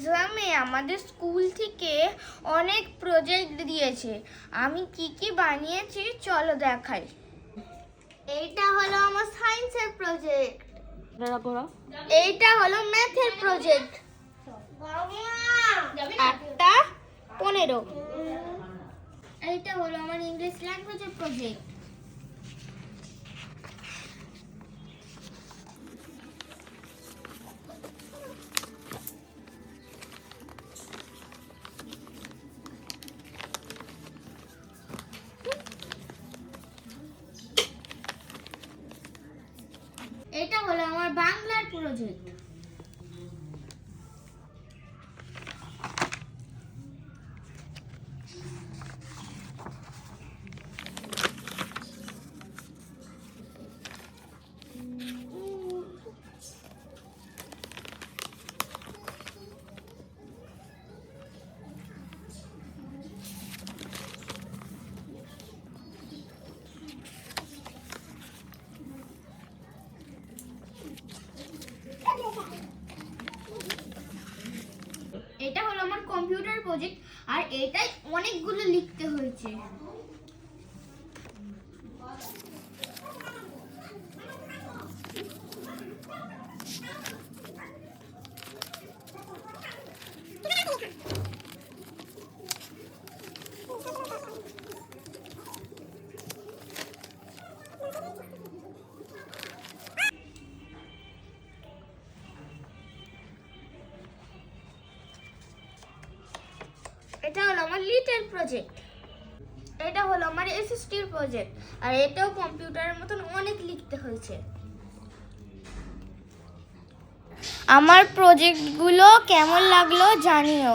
এক্সামে আমাদের স্কুল থেকে অনেক প্রজেক্ট দিয়েছে। আমি কি কি বানিয়েছি চলো দেখাই। এইটা হলো আমার সায়েন্সের প্রজেক্ট, এইটা হলো ম্যাথের প্রজেক্ট, 8টা 15। এইটা হলো আমার ইংলিশ ল্যাঙ্গুয়েজের প্রজেক্ট। এটা হলো আমার বাংলার প্রজেক্ট। এটা হলো আমার কম্পিউটার প্রজেক্ট, আর এটাই অনেকগুলো লিখতে হয়েছে। এটা হলো আমার লিটল প্রজেক্ট। এটা হলো আমার এসএসটির প্রজেক্ট, আর এটাও কম্পিউটারের মতন অনেক লিখতে হয়েছে। আমার প্রজেক্টগুলো কেমন লাগলো জানিও।